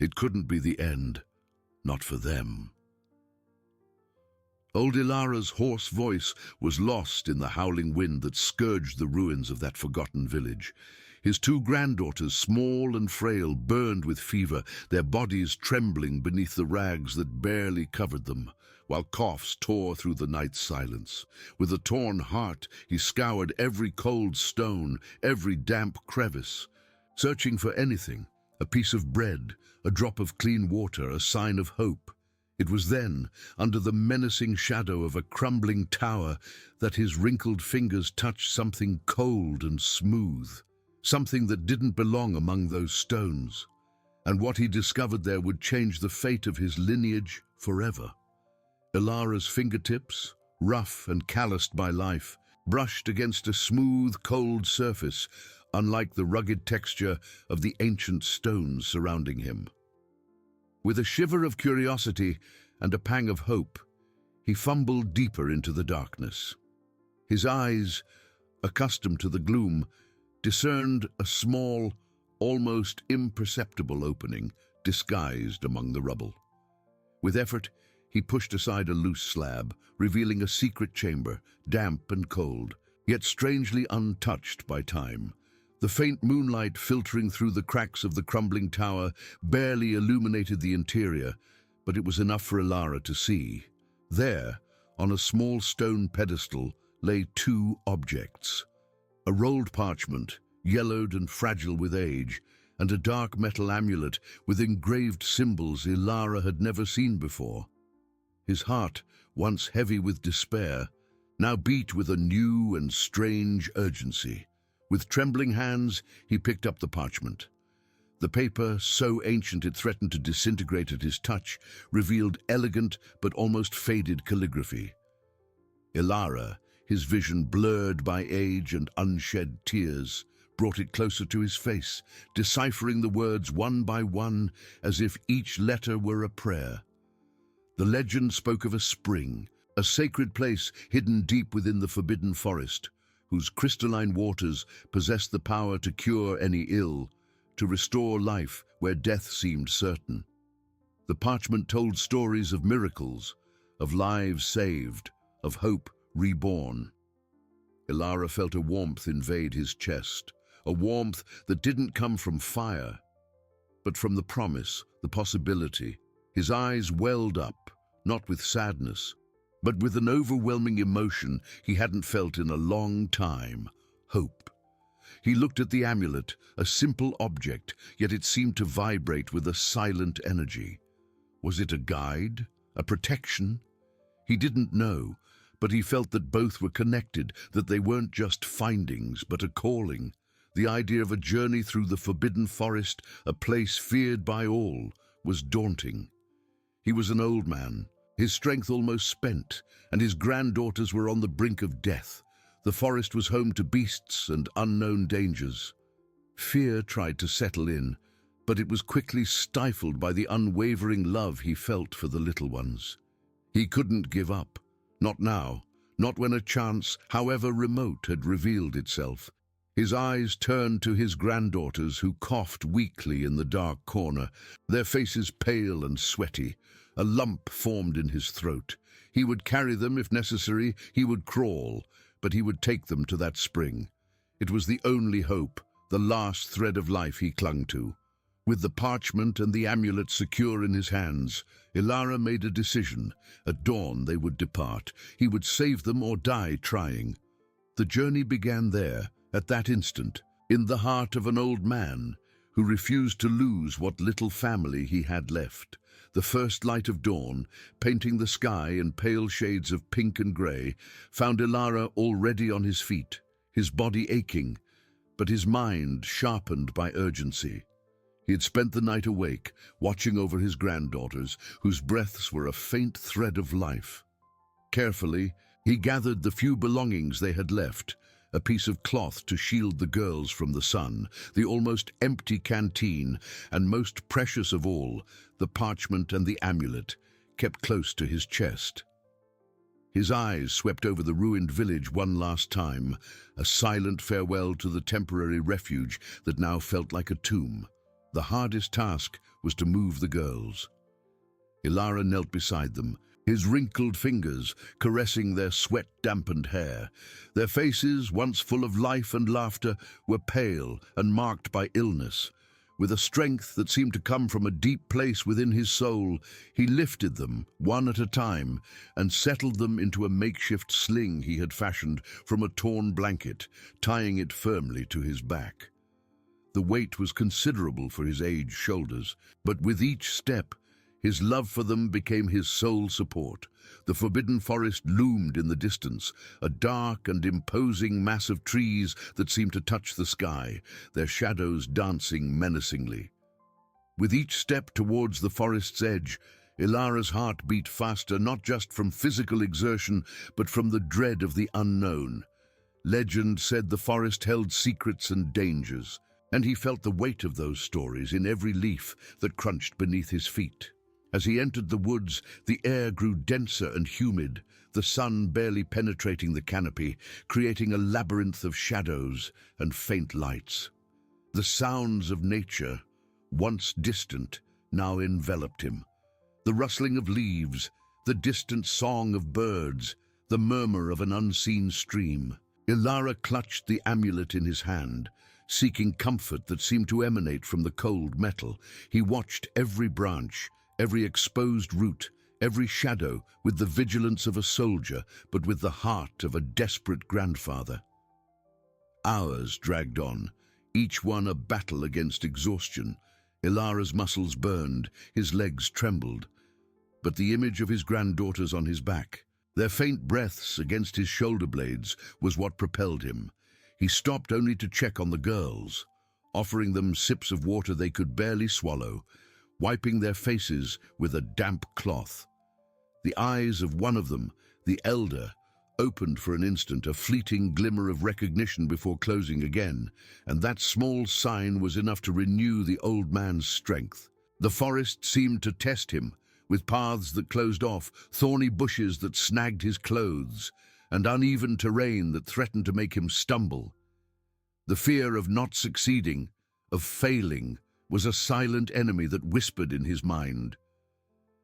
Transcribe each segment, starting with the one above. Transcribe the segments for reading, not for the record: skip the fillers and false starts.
It couldn't be the end, not for them. Old Ilara's hoarse voice was lost in the howling wind that scourged the ruins of that forgotten village. His two granddaughters, small and frail, burned with fever, their bodies trembling beneath the rags that barely covered them, while coughs tore through the night's silence. With a torn heart, he scoured every cold stone, every damp crevice, searching for anything, a piece of bread, a drop of clean water, a sign of hope. It was then, under the menacing shadow of a crumbling tower, that his wrinkled fingers touched something cold and smooth, something that didn't belong among those stones. And what he discovered there would change the fate of his lineage forever. Ilara's fingertips, rough and calloused by life, brushed against a smooth, cold surface, unlike the rugged texture of the ancient stones surrounding him. With a shiver of curiosity and a pang of hope, he fumbled deeper into the darkness. His eyes, accustomed to the gloom, discerned a small, almost imperceptible opening disguised among the rubble. With effort, he pushed aside a loose slab, revealing a secret chamber, damp and cold, yet strangely untouched by time. The faint moonlight filtering through the cracks of the crumbling tower barely illuminated the interior, but it was enough for Ilara to see. There, on a small stone pedestal, lay two objects: a rolled parchment, yellowed and fragile with age, and a dark metal amulet with engraved symbols Ilara had never seen before. His heart, once heavy with despair, now beat with a new and strange urgency. With trembling hands, he picked up the parchment. The paper, so ancient it threatened to disintegrate at his touch, revealed elegant but almost faded calligraphy. Ilara, his vision blurred by age and unshed tears, brought it closer to his face, deciphering the words one by one as if each letter were a prayer. The legend spoke of a spring, a sacred place hidden deep within the forbidden forest, whose crystalline waters possessed the power to cure any ill, to restore life where death seemed certain. The parchment told stories of miracles, of lives saved, of hope reborn. Ilara felt a warmth invade his chest, a warmth that didn't come from fire, but from the promise, the possibility. His eyes welled up, not with sadness, but with an overwhelming emotion he hadn't felt in a long time: hope. He looked at the amulet, a simple object, yet it seemed to vibrate with a silent energy. Was it a guide? A protection? He didn't know, but he felt that both were connected, that they weren't just findings, but a calling. The idea of a journey through the forbidden forest, a place feared by all, was daunting. He was an old man, his strength almost spent, and his granddaughters were on the brink of death. The forest was home to beasts and unknown dangers. Fear tried to settle in, but it was quickly stifled by the unwavering love he felt for the little ones. He couldn't give up. Not now, not when a chance, however remote, had revealed itself. His eyes turned to his granddaughters, who coughed weakly in the dark corner, their faces pale and sweaty. A lump formed in his throat. He would carry them if necessary, he would crawl, but he would take them to that spring. It was the only hope, the last thread of life he clung to. With the parchment and the amulet secure in his hands, Ilara made a decision. At dawn they would depart. He would save them or die trying. The journey began there, at that instant, in the heart of an old man who refused to lose what little family he had left. The first light of dawn, painting the sky in pale shades of pink and grey, found Ilara already on his feet, his body aching, but his mind sharpened by urgency. He had spent the night awake, watching over his granddaughters, whose breaths were a faint thread of life. Carefully, he gathered the few belongings they had left, a piece of cloth to shield the girls from the sun, the almost empty canteen, and most precious of all, the parchment and the amulet, kept close to his chest. His eyes swept over the ruined village one last time, a silent farewell to the temporary refuge that now felt like a tomb. The hardest task was to move the girls. Ilara knelt beside them, his wrinkled fingers caressing their sweat-dampened hair. Their faces, once full of life and laughter, were pale and marked by illness. With a strength that seemed to come from a deep place within his soul, he lifted them, one at a time, and settled them into a makeshift sling he had fashioned from a torn blanket, tying it firmly to his back. The weight was considerable for his aged shoulders, but with each step, his love for them became his sole support. The forbidden forest loomed in the distance, a dark and imposing mass of trees that seemed to touch the sky, their shadows dancing menacingly. With each step towards the forest's edge, Ilara's heart beat faster, not just from physical exertion, but from the dread of the unknown. Legend said the forest held secrets and dangers, and he felt the weight of those stories in every leaf that crunched beneath his feet. As he entered the woods, the air grew denser and humid, the sun barely penetrating the canopy, creating a labyrinth of shadows and faint lights. The sounds of nature, once distant, now enveloped him. The rustling of leaves, the distant song of birds, the murmur of an unseen stream. Ilara clutched the amulet in his hand, seeking comfort that seemed to emanate from the cold metal. He watched every branch, every exposed root, every shadow, with the vigilance of a soldier, but with the heart of a desperate grandfather. Hours dragged on, each one a battle against exhaustion. Ilara's muscles burned, his legs trembled, but the image of his granddaughters on his back, their faint breaths against his shoulder blades, was what propelled him. He stopped only to check on the girls, offering them sips of water they could barely swallow, wiping their faces with a damp cloth. The eyes of one of them, the elder, opened for an instant, a fleeting glimmer of recognition before closing again, and that small sign was enough to renew the old man's strength. The forest seemed to test him, with paths that closed off, thorny bushes that snagged his clothes, and uneven terrain that threatened to make him stumble. The fear of not succeeding, of failing, was a silent enemy that whispered in his mind.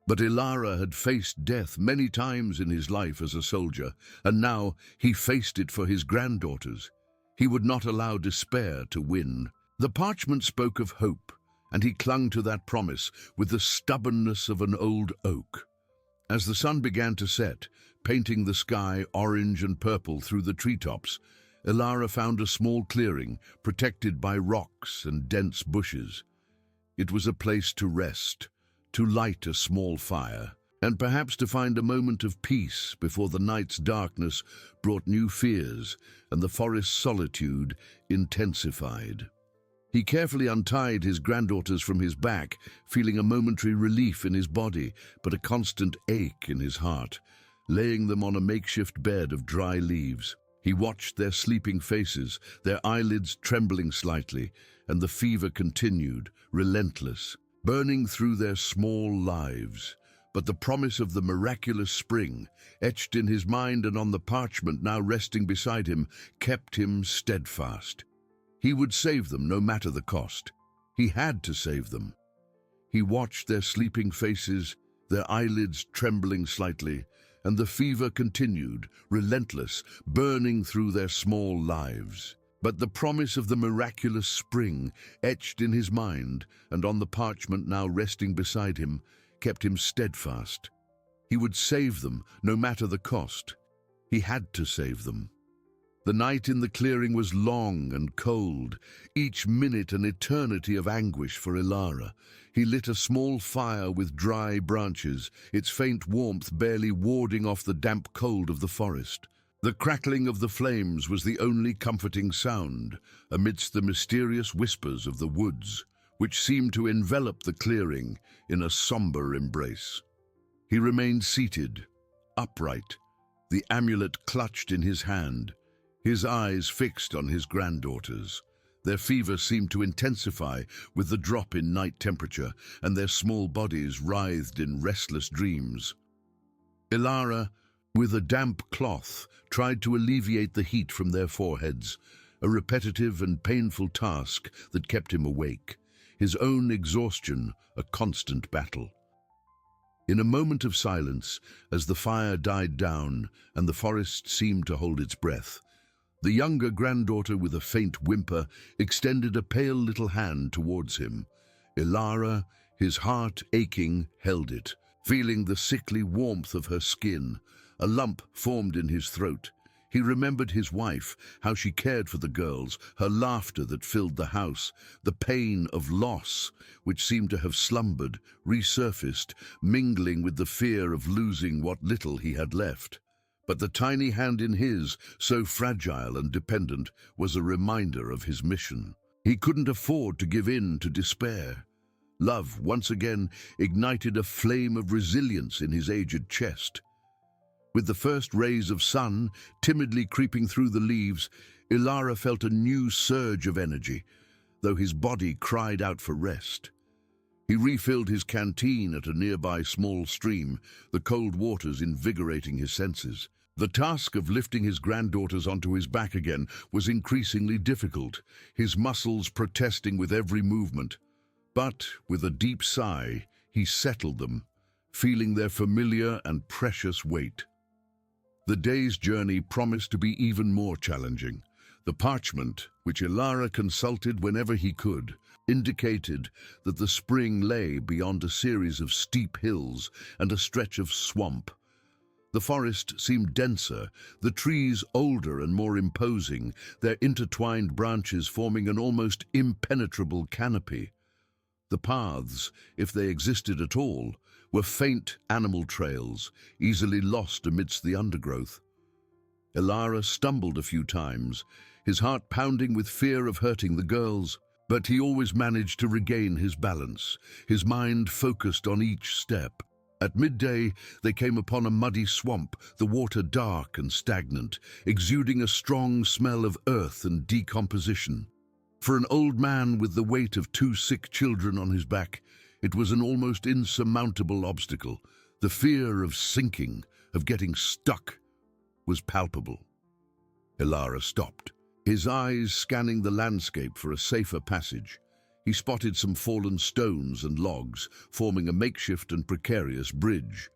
But Ilara had faced death many times in his life as a soldier, and now he faced it for his granddaughters. He would not allow despair to win. The parchment spoke of hope, and he clung to that promise with the stubbornness of an old oak. As the sun began to set, painting the sky orange and purple through the treetops, Ilara found a small clearing, protected by rocks and dense bushes. It was a place to rest, to light a small fire, and perhaps to find a moment of peace before the night's darkness brought new fears and the forest's solitude intensified. He carefully untied his granddaughters from his back, feeling a momentary relief in his body, but a constant ache in his heart, laying them on a makeshift bed of dry leaves. He watched their sleeping faces, their eyelids trembling slightly, and the fever continued, relentless, burning through their small lives. But the promise of the miraculous spring, etched in his mind and on the parchment now resting beside him, kept him steadfast. He would save them no matter the cost. He had to save them. He watched their sleeping faces, their eyelids trembling slightly, and the fever continued, relentless, burning through their small lives. But the promise of the miraculous spring, etched in his mind and on the parchment now resting beside him, kept him steadfast. He would save them, no matter the cost. He had to save them. The night in the clearing was long and cold, each minute an eternity of anguish for Ilara. He lit a small fire with dry branches, its faint warmth barely warding off the damp cold of the forest. The crackling of the flames was the only comforting sound amidst the mysterious whispers of the woods, which seemed to envelop the clearing in a somber embrace. He remained seated, upright, the amulet clutched in his hand, his eyes fixed on his granddaughters. Their fever seemed to intensify with the drop in night temperature, and their small bodies writhed in restless dreams. Ilara, with a damp cloth, tried to alleviate the heat from their foreheads, a repetitive and painful task that kept him awake. his own exhaustion a constant battle. In a moment of silence, as the fire died down and the forest seemed to hold its breath, the younger granddaughter, with a faint whimper, extended a pale little hand towards him. Ilara, his heart aching, held it, feeling the sickly warmth of her skin. A lump formed in his throat. He remembered his wife, how she cared for the girls, her laughter that filled the house, the pain of loss, which seemed to have slumbered, resurfaced, mingling with the fear of losing what little he had left. But the tiny hand in his, so fragile and dependent, was a reminder of his mission. He couldn't afford to give in to despair. Love once again ignited a flame of resilience in his aged chest. With the first rays of sun timidly creeping through the leaves, Ilara felt a new surge of energy, though his body cried out for rest. He refilled his canteen at a nearby small stream, the cold waters invigorating his senses. The task of lifting his granddaughters onto his back again was increasingly difficult, his muscles protesting with every movement. But, with a deep sigh, he settled them, feeling their familiar and precious weight. The day's journey promised to be even more challenging. The parchment, which Ilara consulted whenever he could, indicated that the spring lay beyond a series of steep hills and a stretch of swamp. The forest seemed denser, the trees older and more imposing, their intertwined branches forming an almost impenetrable canopy. The paths, if they existed at all, were faint animal trails, easily lost amidst the undergrowth. Ilara stumbled a few times, his heart pounding with fear of hurting the girls, but he always managed to regain his balance, his mind focused on each step. At midday, they came upon a muddy swamp, the water dark and stagnant, exuding a strong smell of earth and decomposition. For an old man with the weight of 2 sick children on his back, it was an almost insurmountable obstacle. The fear of sinking, of getting stuck, was palpable. Ilara stopped, his eyes scanning the landscape for a safer passage. He spotted some fallen stones and logs, forming a makeshift and precarious bridge.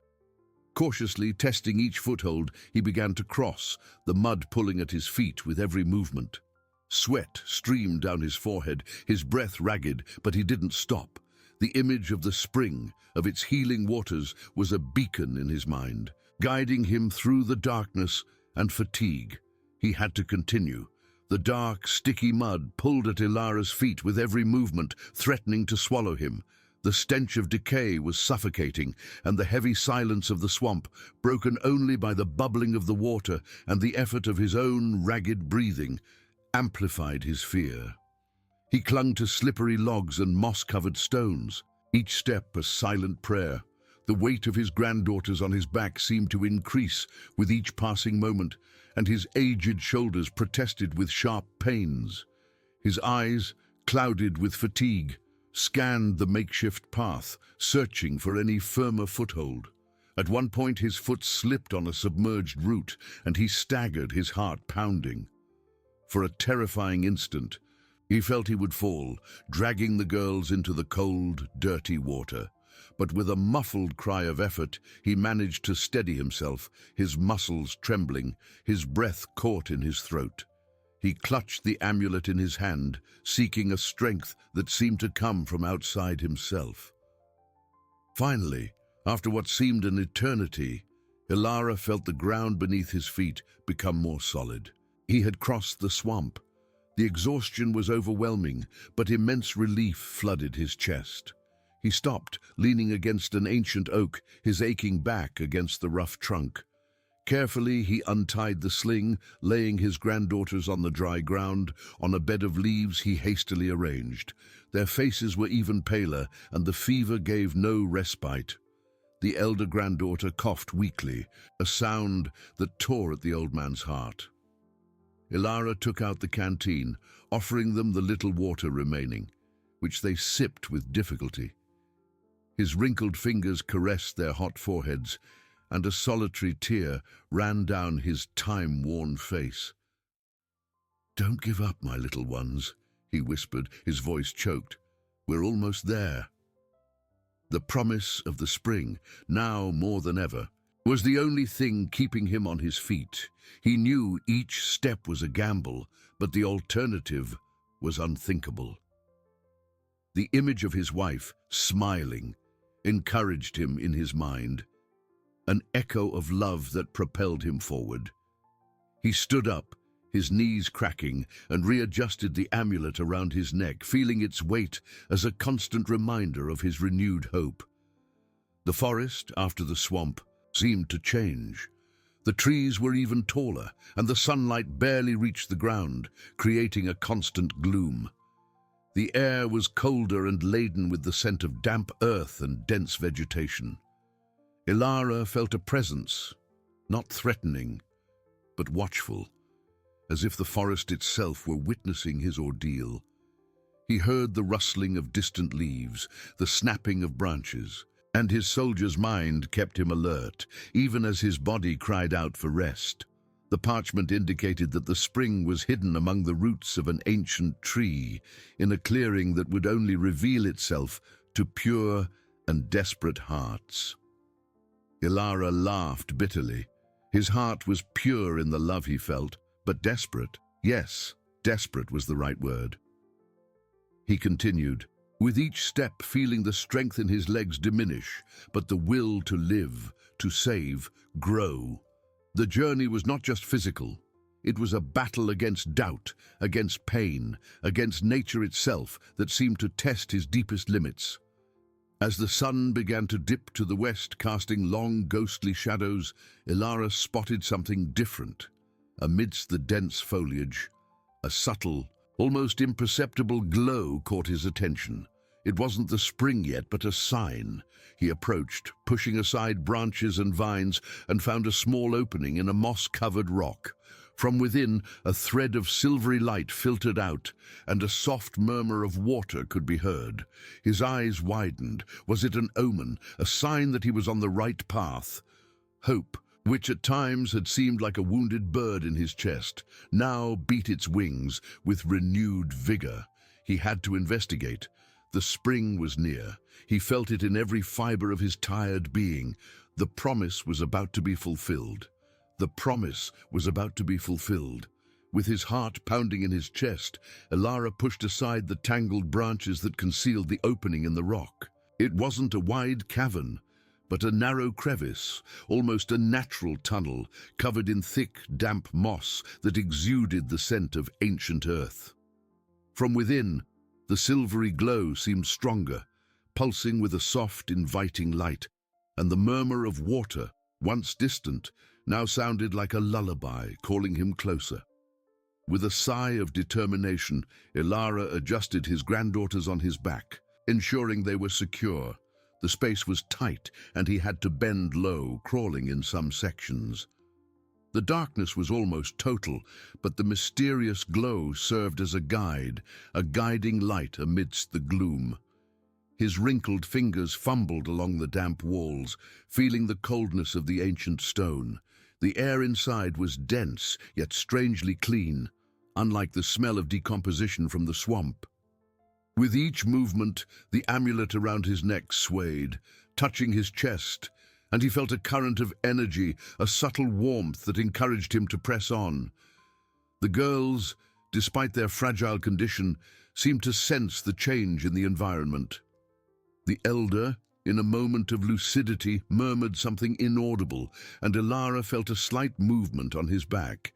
Cautiously testing each foothold, he began to cross, the mud pulling at his feet with every movement. Sweat streamed down his forehead, his breath ragged, but he didn't stop. The image of the spring, of its healing waters, was a beacon in his mind, guiding him through the darkness and fatigue. He had to continue. The dark, sticky mud pulled at Ilara's feet with every movement, threatening to swallow him. The stench of decay was suffocating, and the heavy silence of the swamp, broken only by the bubbling of the water and the effort of his own ragged breathing, amplified his fear. He clung to slippery logs and moss-covered stones, each step a silent prayer. The weight of his granddaughters on his back seemed to increase with each passing moment, and his aged shoulders protested with sharp pains. His eyes, clouded with fatigue, scanned the makeshift path, searching for any firmer foothold. At one point his foot slipped on a submerged root, and he staggered, his heart pounding. For a terrifying instant, he felt he would fall, dragging the girls into the cold, dirty water. But with a muffled cry of effort, he managed to steady himself, his muscles trembling, his breath caught in his throat. He clutched the amulet in his hand, seeking a strength that seemed to come from outside himself. Finally, after what seemed an eternity, Ilara felt the ground beneath his feet become more solid. He had crossed the swamp. The exhaustion was overwhelming, but immense relief flooded his chest. He stopped, leaning against an ancient oak, his aching back against the rough trunk. Carefully, he untied the sling, laying his granddaughters on the dry ground. On a bed of leaves he hastily arranged. Their faces were even paler, and the fever gave no respite. The elder granddaughter coughed weakly, a sound that tore at the old man's heart. Ilara took out the canteen, offering them the little water remaining, which they sipped with difficulty. His wrinkled fingers caressed their hot foreheads, and a solitary tear ran down his time-worn face. "Don't give up, my little ones," he whispered, his voice choked. We're almost there. The promise of the spring, now more than ever, was the only thing keeping him on his feet. He knew each step was a gamble, but the alternative was unthinkable. The image of his wife, smiling, encouraged him in his mind, an echo of love that propelled him forward. He stood up, his knees cracking, and readjusted the amulet around his neck, feeling its weight as a constant reminder of his renewed hope. The forest, after the swamp, seemed to change. The trees were even taller, and the sunlight barely reached the ground, creating a constant gloom. The air was colder and laden with the scent of damp earth and dense vegetation. Ilara felt a presence, not threatening, but watchful, as if the forest itself were witnessing his ordeal. He heard the rustling of distant leaves, the snapping of branches, and his soldier's mind kept him alert, even as his body cried out for rest. The parchment indicated that the spring was hidden among the roots of an ancient tree, in a clearing that would only reveal itself to pure and desperate hearts. Ilara laughed bitterly. His heart was pure in the love he felt, but desperate. Yes, desperate was the right word. He continued, with each step feeling the strength in his legs diminish, but the will to live, to save, grow. The journey was not just physical. It was a battle against doubt, against pain, against nature itself that seemed to test his deepest limits. As the sun began to dip to the west, casting long, ghostly shadows, Ilara spotted something different. Amidst the dense foliage, a subtle, almost imperceptible glow caught his attention. It wasn't the spring yet, but a sign. He approached, pushing aside branches and vines, and found a small opening in a moss-covered rock. From within, a thread of silvery light filtered out, and a soft murmur of water could be heard. His eyes widened. Was it an omen, a sign that he was on the right path? Hope, which at times had seemed like a wounded bird in his chest, now beat its wings with renewed vigor. He had to investigate. The spring was near. He felt it in every fiber of his tired being. The promise was about to be fulfilled. The promise was about to be fulfilled. With his heart pounding in his chest, Ilara pushed aside the tangled branches that concealed the opening in the rock. It wasn't a wide cavern, but a narrow crevice, almost a natural tunnel, covered in thick, damp moss that exuded the scent of ancient earth. From within, the silvery glow seemed stronger, pulsing with a soft, inviting light, and the murmur of water, once distant, now sounded like a lullaby, calling him closer. With a sigh of determination, Ilara adjusted his granddaughters on his back, ensuring they were secure. The space was tight, and he had to bend low, crawling in some sections. The darkness was almost total, but the mysterious glow served as a guide, a guiding light amidst the gloom. His wrinkled fingers fumbled along the damp walls, feeling the coldness of the ancient stone. The air inside was dense, yet strangely clean, unlike the smell of decomposition from the swamp. With each movement, the amulet around his neck swayed, touching his chest, and he felt a current of energy, a subtle warmth that encouraged him to press on. The girls, despite their fragile condition, seemed to sense the change in the environment. The elder, in a moment of lucidity, murmured something inaudible, and Ilara felt a slight movement on his back,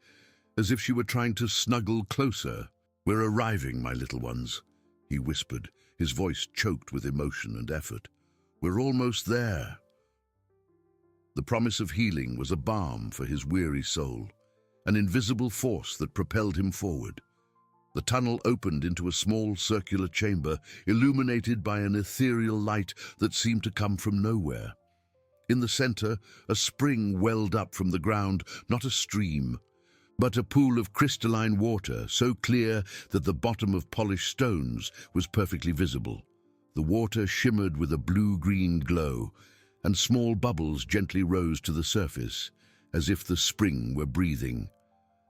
as if she were trying to snuggle closer. "We're arriving, my little ones," he whispered, his voice choked with emotion and effort. "We're almost there." The promise of healing was a balm for his weary soul, an invisible force that propelled him forward. The tunnel opened into a small circular chamber, illuminated by an ethereal light that seemed to come from nowhere. In the center, a spring welled up from the ground, not a stream, but a pool of crystalline water, so clear that the bottom of polished stones was perfectly visible. The water shimmered with a blue-green glow, and small bubbles gently rose to the surface, as if the spring were breathing.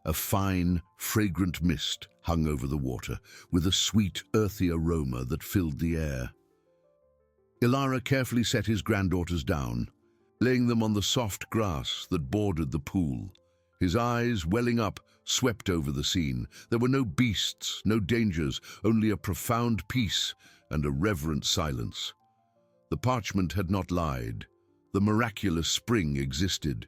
A fine, fragrant mist hung over the water, with a sweet, earthy aroma that filled the air. Ilara carefully set his granddaughters down, laying them on the soft grass that bordered the pool. His eyes, welling up, swept over the scene. There were no beasts, no dangers, only a profound peace and a reverent silence. The parchment had not lied. The miraculous spring existed.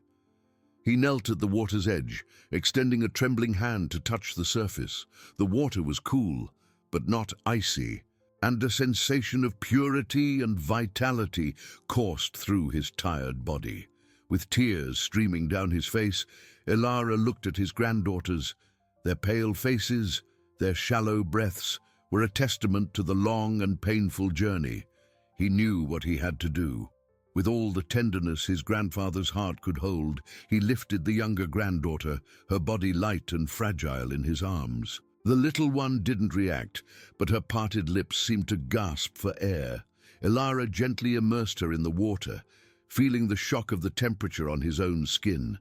He knelt at the water's edge, extending a trembling hand to touch the surface. The water was cool, but not icy, and a sensation of purity and vitality coursed through his tired body. With tears streaming down his face, Ilara looked at his granddaughters. Their pale faces, their shallow breaths, were a testament to the long and painful journey. He knew what he had to do. With all the tenderness his grandfather's heart could hold, he lifted the younger granddaughter, her body light and fragile in his arms. The little one didn't react, but her parted lips seemed to gasp for air. Ilara gently immersed her in the water, feeling the shock of the temperature on his own skin.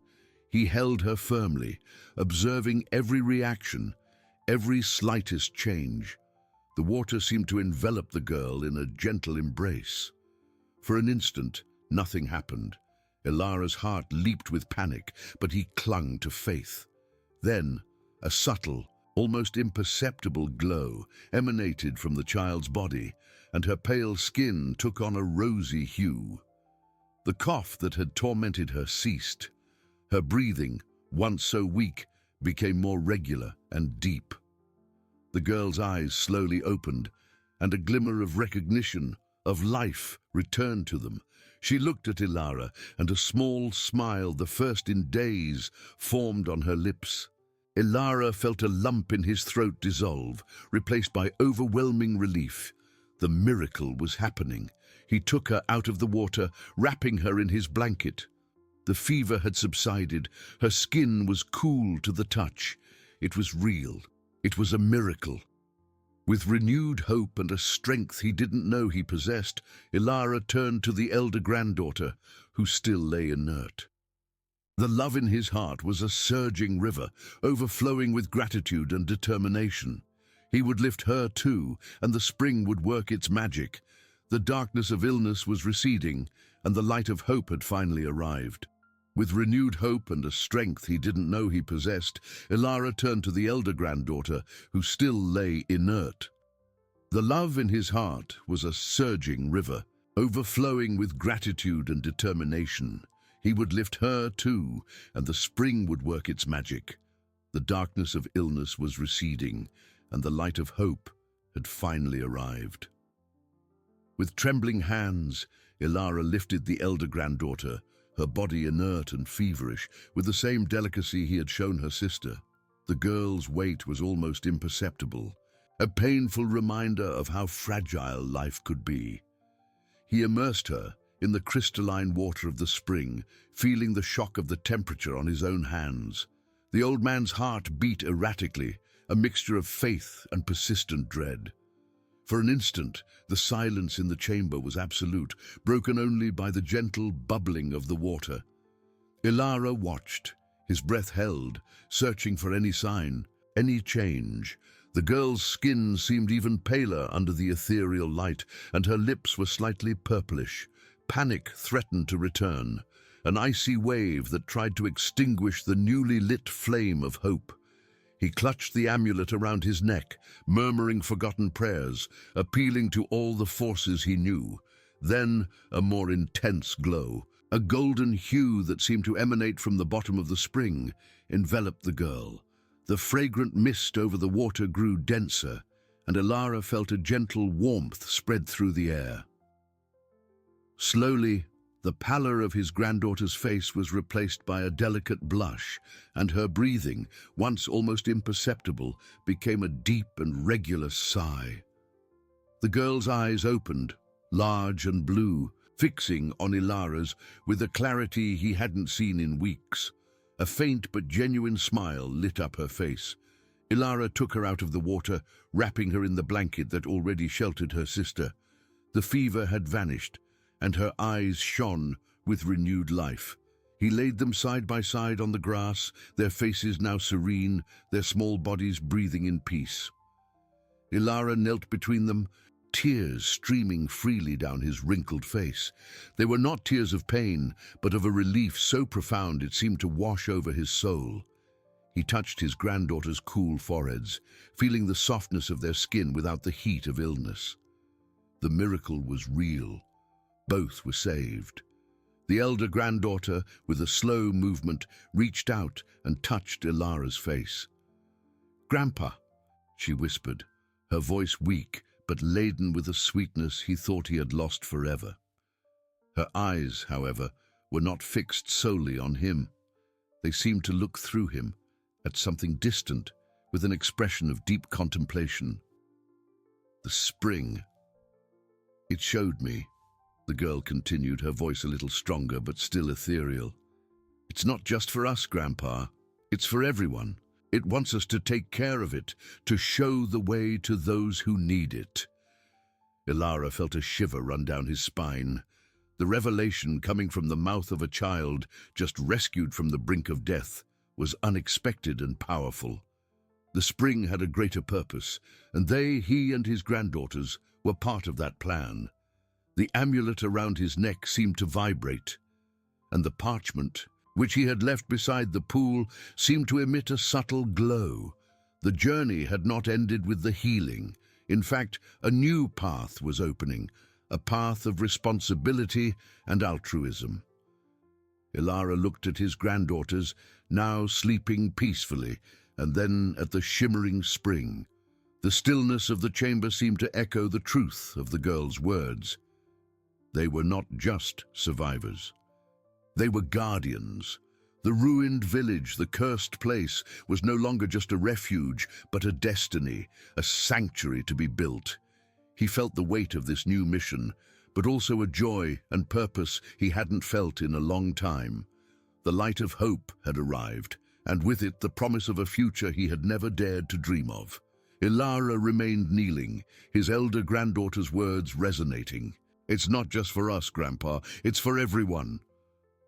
He held her firmly, observing every reaction, every slightest change. The water seemed to envelop the girl in a gentle embrace. For an instant, nothing happened. Ilara's heart leaped with panic, but he clung to faith. Then, a subtle, almost imperceptible glow emanated from the child's body, and her pale skin took on a rosy hue. The cough that had tormented her ceased. Her breathing, once so weak, became more regular and deep. The girl's eyes slowly opened, and a glimmer of recognition, of life, returned to them. She looked at Ilara, and a small smile, the first in days, formed on her lips. Ilara felt a lump in his throat dissolve, replaced by overwhelming relief. The miracle was happening. He took her out of the water, wrapping her in his blanket. The fever had subsided. Her skin was cool to the touch. It was real. It was a miracle. With renewed hope and a strength he didn't know he possessed, Ilara turned to the elder granddaughter, who still lay inert. The love in his heart was a surging river, overflowing with gratitude and determination. He would lift her too, and the spring would work its magic. The darkness of illness was receding, and the light of hope had finally arrived. With renewed hope and a strength he didn't know he possessed, Ilara turned to the elder granddaughter, who still lay inert. The love in his heart was a surging river, overflowing with gratitude and determination. He would lift her too, and the spring would work its magic. The darkness of illness was receding, and the light of hope had finally arrived. With trembling hands, Ilara lifted the elder granddaughter, her body inert and feverish, with the same delicacy he had shown her sister. The girl's weight was almost imperceptible, a painful reminder of how fragile life could be. He immersed her in the crystalline water of the spring, feeling the shock of the temperature on his own hands. The old man's heart beat erratically, a mixture of faith and persistent dread. For an instant, the silence in the chamber was absolute, broken only by the gentle bubbling of the water. Ilara watched, his breath held, searching for any sign, any change. The girl's skin seemed even paler under the ethereal light, and her lips were slightly purplish. Panic threatened to return, an icy wave that tried to extinguish the newly lit flame of hope. He clutched the amulet around his neck, murmuring forgotten prayers, appealing to all the forces he knew. Then a more intense glow, a golden hue that seemed to emanate from the bottom of the spring, enveloped the girl. The fragrant mist over the water grew denser, and Ilara felt a gentle warmth spread through the air. Slowly, the pallor of his granddaughter's face was replaced by a delicate blush, and her breathing, once almost imperceptible, became a deep and regular sigh. The girl's eyes opened, large and blue, fixing on Ilara's with a clarity he hadn't seen in weeks. A faint but genuine smile lit up her face. Ilara took her out of the water, wrapping her in the blanket that already sheltered her sister. The fever had vanished, and her eyes shone with renewed life. He laid them side by side on the grass, their faces now serene, their small bodies breathing in peace. Ilara knelt between them, tears streaming freely down his wrinkled face. They were not tears of pain, but of a relief so profound it seemed to wash over his soul. He touched his granddaughter's cool foreheads, feeling the softness of their skin without the heat of illness. The miracle was real. Both were saved. The elder granddaughter, with a slow movement, reached out and touched Ilara's face. "Grandpa," she whispered, her voice weak but laden with a sweetness he thought he had lost forever. Her eyes, however, were not fixed solely on him. They seemed to look through him, at something distant, with an expression of deep contemplation. "The spring. It showed me," the girl continued, her voice a little stronger but still ethereal. "It's not just for us, Grandpa. It's for everyone. It wants us to take care of it, to show the way to those who need it." Ilara felt a shiver run down his spine. The revelation coming from the mouth of a child just rescued from the brink of death was unexpected and powerful. The spring had a greater purpose, and he and his granddaughters, were part of that plan. The amulet around his neck seemed to vibrate, and the parchment, which he had left beside the pool, seemed to emit a subtle glow. The journey had not ended with the healing. In fact, a new path was opening, a path of responsibility and altruism. Ilara looked at his granddaughters, now sleeping peacefully, and then at the shimmering spring. The stillness of the chamber seemed to echo the truth of the girl's words. They were not just survivors. They were guardians. The ruined village, the cursed place, was no longer just a refuge, but a destiny, a sanctuary to be built. He felt the weight of this new mission, but also a joy and purpose he hadn't felt in a long time. The light of hope had arrived, and with it the promise of a future he had never dared to dream of. Ilara remained kneeling, his elder granddaughter's words resonating. "It's not just for us, Grandpa, it's for everyone."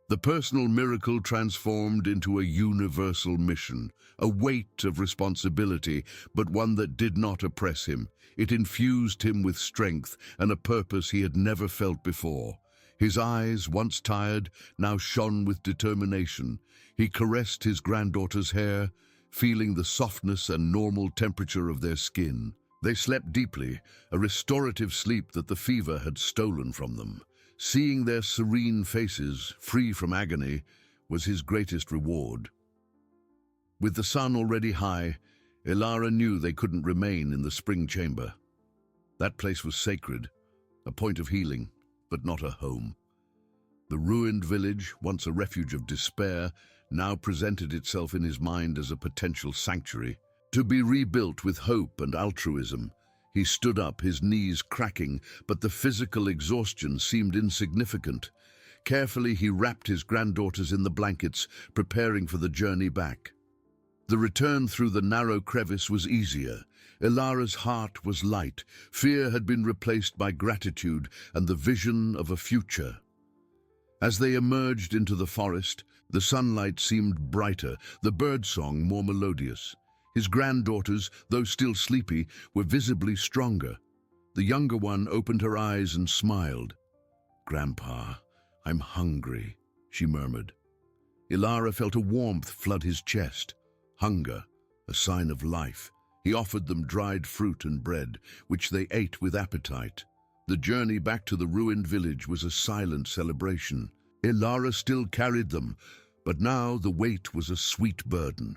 The personal miracle transformed into a universal mission, a weight of responsibility, but one that did not oppress him. It infused him with strength and a purpose he had never felt before. His eyes, once tired, now shone with determination. He caressed his granddaughter's hair, feeling the softness and normal temperature of their skin. They slept deeply, a restorative sleep that the fever had stolen from them. Seeing their serene faces, free from agony, was his greatest reward. With the sun already high, Ilara knew they couldn't remain in the spring chamber. That place was sacred, a point of healing, but not a home. The ruined village, once a refuge of despair, now presented itself in his mind as a potential sanctuary. To be rebuilt with hope and altruism. He stood up, his knees cracking, but the physical exhaustion seemed insignificant. Carefully, he wrapped his granddaughters in the blankets, preparing for the journey back. The return through the narrow crevice was easier. Ilara's heart was light. Fear had been replaced by gratitude and the vision of a future. As they emerged into the forest, the sunlight seemed brighter, the birdsong more melodious. His granddaughters, though still sleepy, were visibly stronger. The younger one opened her eyes and smiled. "Grandpa, I'm hungry," she murmured. Ilara felt a warmth flood his chest. Hunger, a sign of life. He offered them dried fruit and bread, which they ate with appetite. The journey back to the ruined village was a silent celebration. Ilara still carried them, but now the weight was a sweet burden.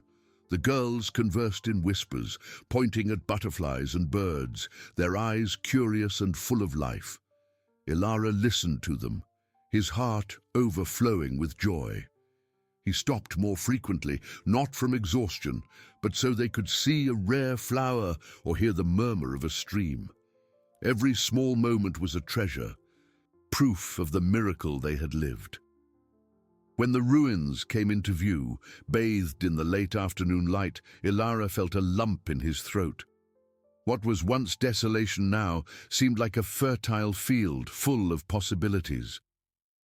The girls conversed in whispers, pointing at butterflies and birds, their eyes curious and full of life. Ilara listened to them, his heart overflowing with joy. He stopped more frequently, not from exhaustion, but so they could see a rare flower or hear the murmur of a stream. Every small moment was a treasure, proof of the miracle they had lived. When the ruins came into view, bathed in the late afternoon light, Ilara felt a lump in his throat. What was once desolation now seemed like a fertile field full of possibilities.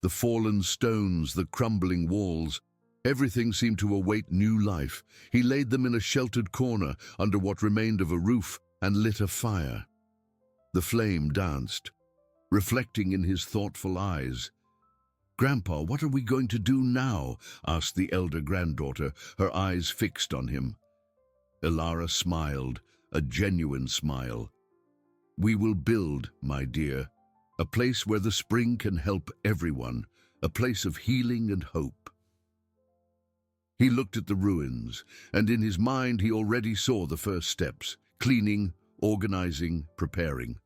The fallen stones, the crumbling walls, everything seemed to await new life. He laid them in a sheltered corner under what remained of a roof and lit a fire. The flame danced, reflecting in his thoughtful eyes. "Grandpa, what are we going to do now?" asked the elder granddaughter, her eyes fixed on him. Elara smiled, a genuine smile. "We will build, my dear, a place where the spring can help everyone, a place of healing and hope." He looked at the ruins, and in his mind he already saw the first steps: cleaning, organizing, preparing.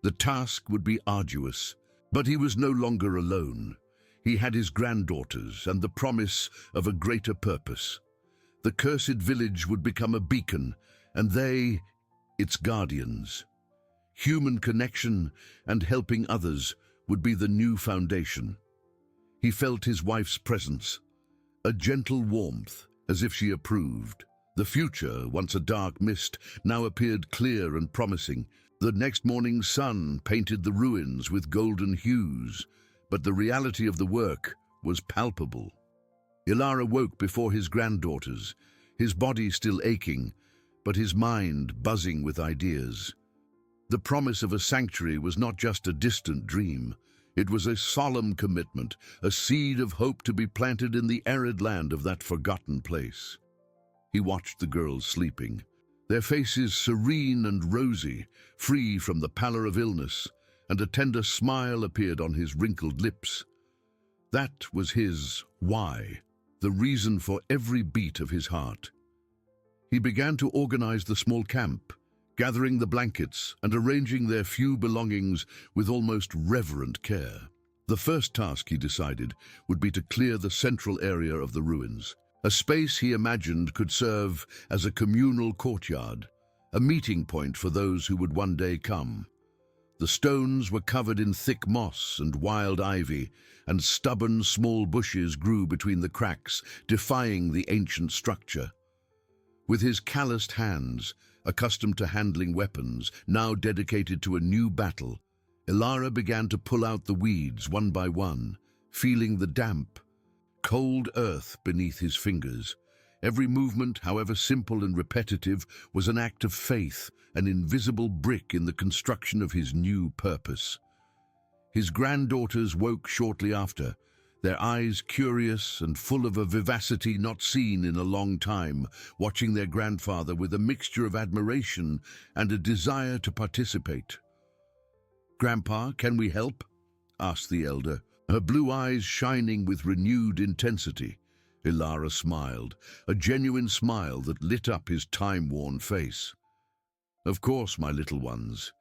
The task would be arduous, but he was no longer alone. He had his granddaughters and the promise of a greater purpose. The cursed village would become a beacon, and they, its guardians. Human connection and helping others would be the new foundation. He felt his wife's presence, a gentle warmth, as if she approved. The future, once a dark mist, now appeared clear and promising. The next morning's sun painted the ruins with golden hues, but the reality of the work was palpable. Elara woke before his granddaughters, his body still aching, but his mind buzzing with ideas. The promise of a sanctuary was not just a distant dream. It was a solemn commitment, a seed of hope to be planted in the arid land of that forgotten place. He watched the girls sleeping, their faces serene and rosy, free from the pallor of illness, and a tender smile appeared on his wrinkled lips. That was his why, the reason for every beat of his heart. He began to organize the small camp, gathering the blankets and arranging their few belongings with almost reverent care. The first task, he decided, would be to clear the central area of the ruins. A space he imagined could serve as a communal courtyard, a meeting point for those who would one day come. The stones were covered in thick moss and wild ivy, and stubborn small bushes grew between the cracks, defying the ancient structure. With his calloused hands, accustomed to handling weapons, now dedicated to a new battle, Elara began to pull out the weeds one by one, feeling the damp, cold earth beneath his fingers. Every movement, however simple and repetitive, was an act of faith, an invisible brick in the construction of his new purpose. His granddaughters woke shortly after, their eyes curious and full of a vivacity not seen in a long time, watching their grandfather with a mixture of admiration and a desire to participate. "Grandpa, can we help?" asked the elder, her blue eyes shining with renewed intensity. Elara smiled, a genuine smile that lit up his time-worn face. "Of course, my little ones.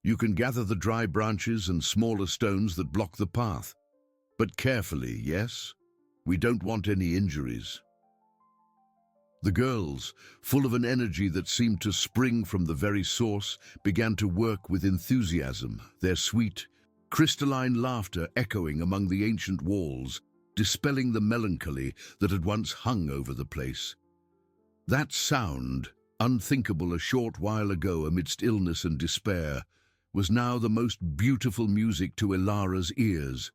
You can gather the dry branches and smaller stones that block the path. But carefully, yes? We don't want any injuries." The girls, full of an energy that seemed to spring from the very source, began to work with enthusiasm, their sweet, crystalline laughter echoing among the ancient walls, dispelling the melancholy that had once hung over the place. That sound, unthinkable a short while ago amidst illness and despair, was now the most beautiful music to Elara's ears.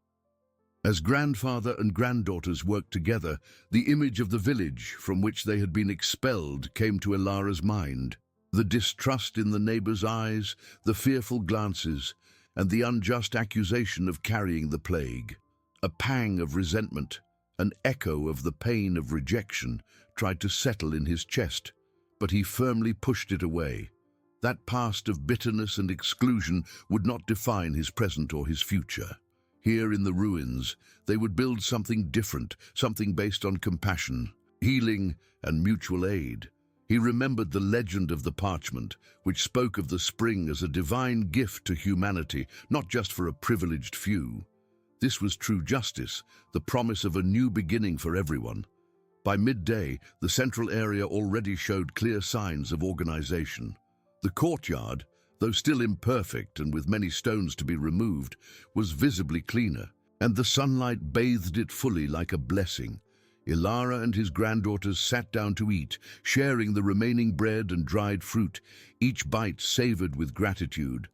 As grandfather and granddaughters worked together, the image of the village from which they had been expelled came to Elara's mind. The distrust in the neighbors' eyes, the fearful glances, and the unjust accusation of carrying the plague. A pang of resentment, an echo of the pain of rejection, tried to settle in his chest, but he firmly pushed it away. That past of bitterness and exclusion would not define his present or his future. Here in the ruins, they would build something different, something based on compassion, healing, and mutual aid. He remembered the legend of the parchment, which spoke of the spring as a divine gift to humanity, not just for a privileged few. This was true justice, the promise of a new beginning for everyone. By midday, the central area already showed clear signs of organization. The courtyard, though still imperfect and with many stones to be removed, was visibly cleaner, and the sunlight bathed it fully like a blessing. Elara and his granddaughters sat down to eat, sharing the remaining bread and dried fruit, each bite savored with gratitude.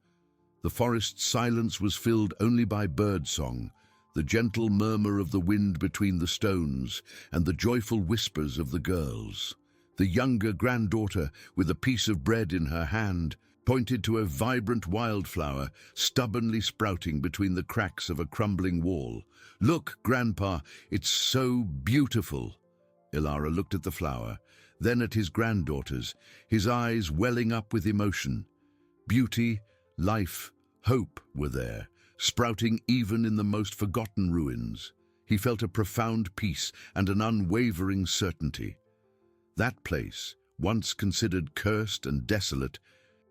The forest's silence was filled only by birdsong, the gentle murmur of the wind between the stones, and the joyful whispers of the girls. The younger granddaughter, with a piece of bread in her hand, pointed to a vibrant wildflower stubbornly sprouting between the cracks of a crumbling wall. "Look, Grandpa, it's so beautiful." Ilara looked at the flower, then at his granddaughters, his eyes welling up with emotion. Beauty, life, hope were there, sprouting even in the most forgotten ruins. He felt a profound peace and an unwavering certainty. That place, once considered cursed and desolate,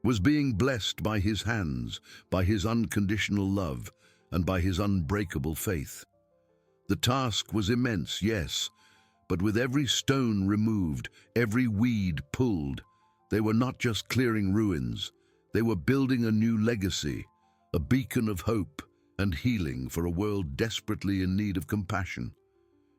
was being blessed by his hands, by his unconditional love, and by his unbreakable faith. The task was immense, yes, but with every stone removed, every weed pulled, they were not just clearing ruins, they were building a new legacy, a beacon of hope and healing for a world desperately in need of compassion.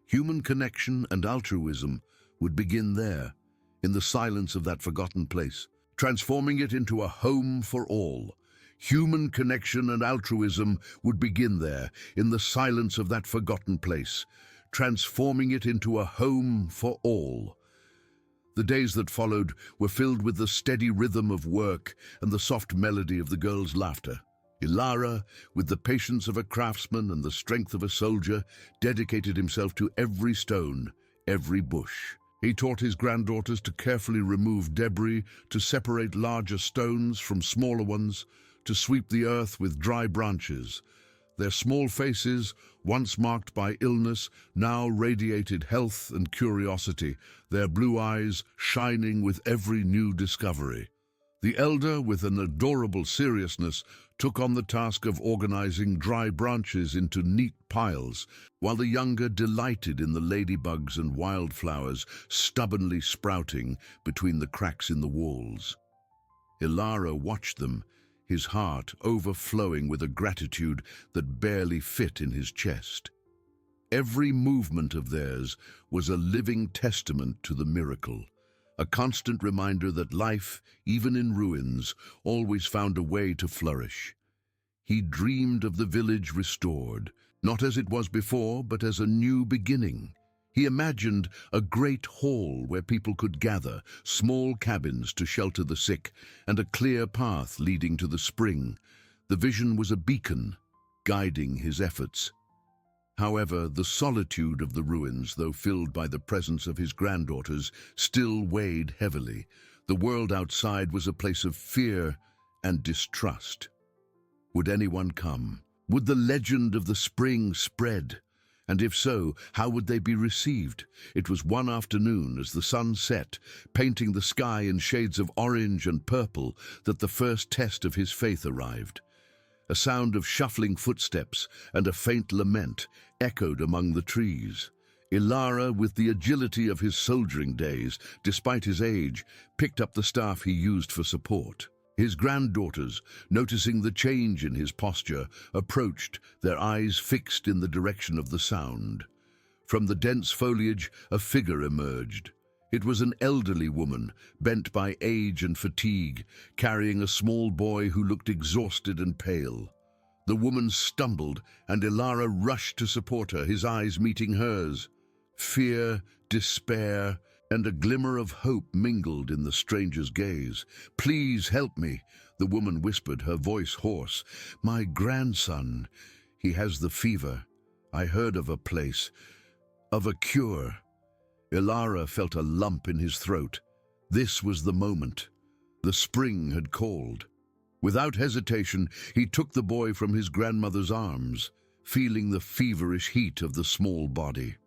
Human connection and altruism would begin there, in the silence of that forgotten place, transforming it into a home for all. Human connection and altruism would begin there, in the silence of that forgotten place, transforming it into a home for all. The days that followed were filled with the steady rhythm of work and the soft melody of the girls' laughter. Ilara, with the patience of a craftsman and the strength of a soldier, dedicated himself to every stone, every bush. He taught his granddaughters to carefully remove debris, to separate larger stones from smaller ones, to sweep the earth with dry branches. Their small faces, once marked by illness, now radiated health and curiosity, their blue eyes shining with every new discovery. The elder, with an adorable seriousness, took on the task of organizing dry branches into neat piles, while the younger delighted in the ladybugs and wildflowers stubbornly sprouting between the cracks in the walls. Ilara watched them, his heart overflowing with a gratitude that barely fit in his chest. Every movement of theirs was a living testament to the miracle, a constant reminder that life, even in ruins, always found a way to flourish. He dreamed of the village restored, not as it was before, but as a new beginning. He imagined a great hall where people could gather, small cabins to shelter the sick, and a clear path leading to the spring. The vision was a beacon, guiding his efforts. However, the solitude of the ruins, though filled by the presence of his granddaughters, still weighed heavily. The world outside was a place of fear and distrust. Would anyone come? Would the legend of the spring spread? And if so, how would they be received? It was one afternoon, as the sun set, painting the sky in shades of orange and purple, that the first test of his faith arrived. A sound of shuffling footsteps and a faint lament echoed among the trees. Ilara, with the agility of his soldiering days, despite his age, picked up the staff he used for support. His granddaughters, noticing the change in his posture, approached, their eyes fixed in the direction of the sound. From the dense foliage, a figure emerged. It was an elderly woman, bent by age and fatigue, carrying a small boy who looked exhausted and pale. The woman stumbled, and Ilara rushed to support her, his eyes meeting hers. Fear, despair, and a glimmer of hope mingled in the stranger's gaze. "Please help me," the woman whispered, her voice hoarse. "My grandson, he has the fever. I heard of a place, of a cure." Ilara felt a lump in his throat. This was the moment. The spring had called. Without hesitation, he took the boy from his grandmother's arms, feeling the feverish heat of the small body.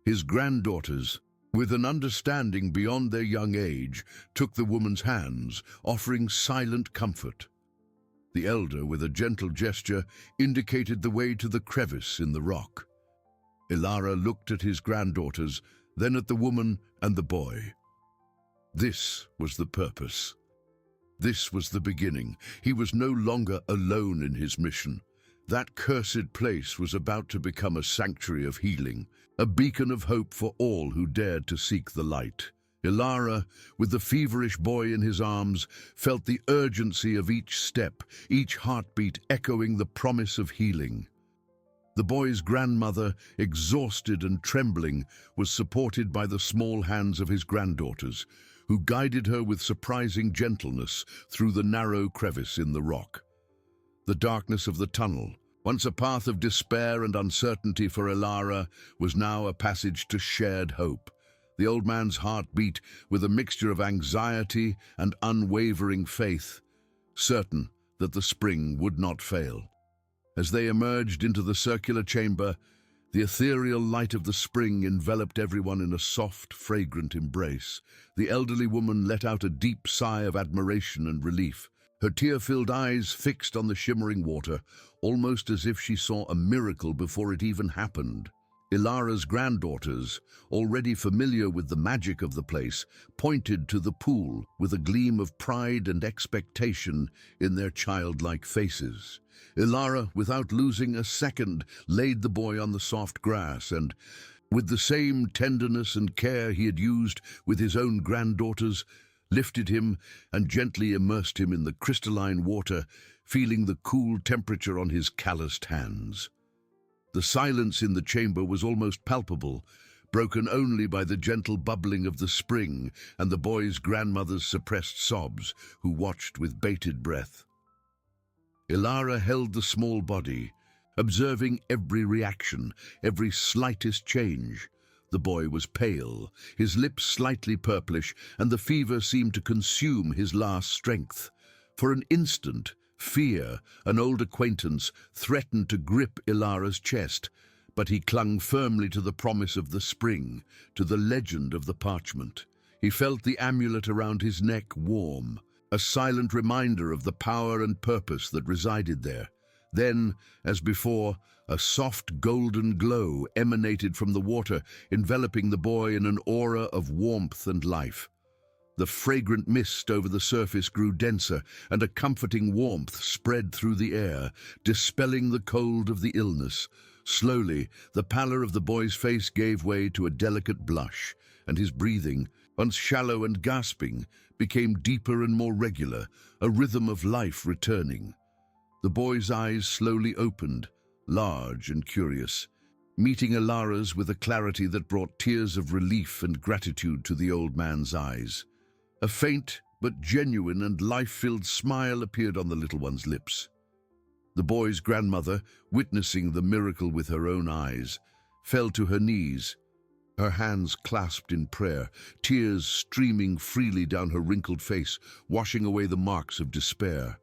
His granddaughters, with an understanding beyond their young age, took the woman's hands, offering silent comfort. The elder, with a gentle gesture, indicated the way to the crevice in the rock. Ilara looked at his granddaughters, then at the woman and the boy. This was the purpose. This was the beginning. He was no longer alone in his mission. That cursed place was about to become a sanctuary of healing, a beacon of hope for all who dared to seek the light. Ilara, with the feverish boy in his arms, felt the urgency of each step, each heartbeat echoing the promise of healing. The boy's grandmother, exhausted and trembling, was supported by the small hands of his granddaughters, who guided her with surprising gentleness through the narrow crevice in the rock. The darkness of the tunnel, once a path of despair and uncertainty for Ilara, was now a passage to shared hope. The old man's heart beat with a mixture of anxiety and unwavering faith, certain that the spring would not fail. As they emerged into the circular chamber, the ethereal light of the spring enveloped everyone in a soft, fragrant embrace. The elderly woman let out a deep sigh of admiration and relief, her tear-filled eyes fixed on the shimmering water, almost as if she saw a miracle before it even happened. Ilara's granddaughters, already familiar with the magic of the place, pointed to the pool with a gleam of pride and expectation in their childlike faces. Ilara, without losing a second, laid the boy on the soft grass and, with the same tenderness and care he had used with his own granddaughters, lifted him and gently immersed him in the crystalline water, feeling the cool temperature on his calloused hands. The silence in the chamber was almost palpable, broken only by the gentle bubbling of the spring and the boy's grandmother's suppressed sobs, who watched with bated breath. Ilara held the small body, observing every reaction, every slightest change. The boy was pale, his lips slightly purplish, and the fever seemed to consume his last strength. For an instant, fear, an old acquaintance, threatened to grip Ilara's chest, but he clung firmly to the promise of the spring, to the legend of the parchment. He felt the amulet around his neck warm, a silent reminder of the power and purpose that resided there. Then, as before, a soft golden glow emanated from the water, enveloping the boy in an aura of warmth and life. The fragrant mist over the surface grew denser, and a comforting warmth spread through the air, dispelling the cold of the illness. Slowly, the pallor of the boy's face gave way to a delicate blush, and his breathing, once shallow and gasping, became deeper and more regular, a rhythm of life returning. The boy's eyes slowly opened, large and curious, meeting Ilara's with a clarity that brought tears of relief and gratitude to the old man's eyes. A faint but genuine and life-filled smile appeared on the little one's lips. The boy's grandmother, witnessing the miracle with her own eyes, fell to her knees, her hands clasped in prayer, tears streaming freely down her wrinkled face, washing away the marks of despair.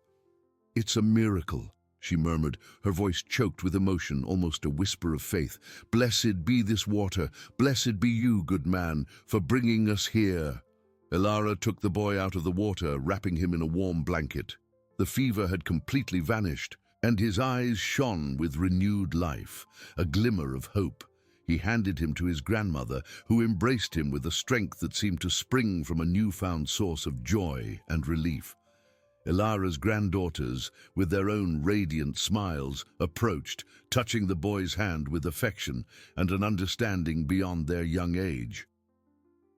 "It's a miracle," she murmured, her voice choked with emotion, almost a whisper of faith. "Blessed be this water, blessed be you, good man, for bringing us here." Ilara took the boy out of the water, wrapping him in a warm blanket. The fever had completely vanished, and his eyes shone with renewed life, a glimmer of hope. He handed him to his grandmother, who embraced him with a strength that seemed to spring from a newfound source of joy and relief. Ilara's granddaughters, with their own radiant smiles, approached, touching the boy's hand with affection and an understanding beyond their young age.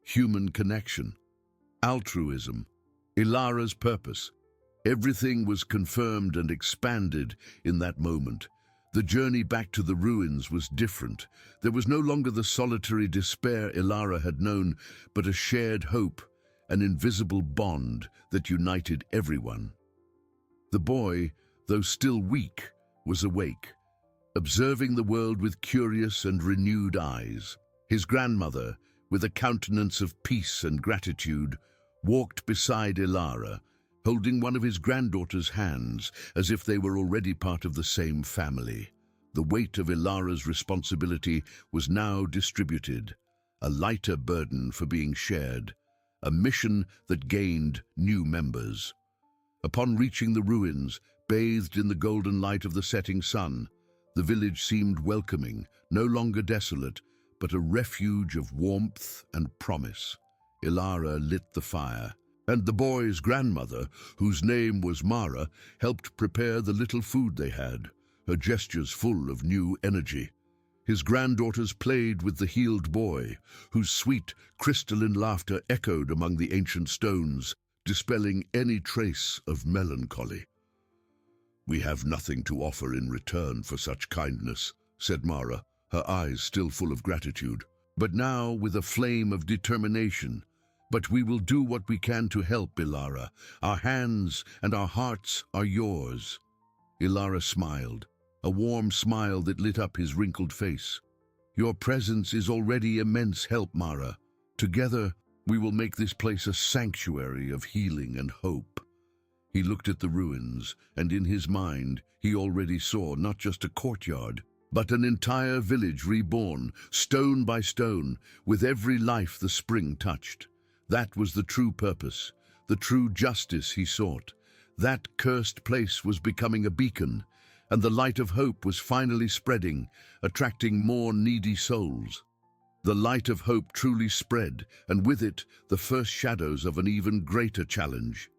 Human connection, altruism, Ilara's purpose. Everything was confirmed and expanded in that moment. The journey back to the ruins was different. There was no longer the solitary despair Ilara had known, but a shared hope, an invisible bond that united everyone. The boy, though still weak, was awake, observing the world with curious and renewed eyes. His grandmother, with a countenance of peace and gratitude, walked beside Ilara, holding one of his granddaughter's hands as if they were already part of the same family. The weight of Ilara's responsibility was now distributed, a lighter burden for being shared, a mission that gained new members. Upon reaching the ruins, bathed in the golden light of the setting sun, the village seemed welcoming, no longer desolate, but a refuge of warmth and promise. Ilara lit the fire, and the boy's grandmother, whose name was Mara, helped prepare the little food they had, her gestures full of new energy. His granddaughters played with the healed boy, whose sweet, crystalline laughter echoed among the ancient stones, dispelling any trace of melancholy. "We have nothing to offer in return for such kindness," said Mara, her eyes still full of gratitude, but now with a flame of determination. But we will do what we can to help, Ilara. Our hands and our hearts are yours. Ilara smiled, a warm smile that lit up his wrinkled face. Your presence is already immense help, Mara. Together, we will make this place a sanctuary of healing and hope. He looked at the ruins, and in his mind, he already saw not just a courtyard, but an entire village reborn, stone by stone, with every life the spring touched. That was the true purpose, the true justice he sought. That cursed place was becoming a beacon, and the light of hope was finally spreading, attracting more needy souls. The light of hope truly spread, and with it, the first shadows of an even greater challenge.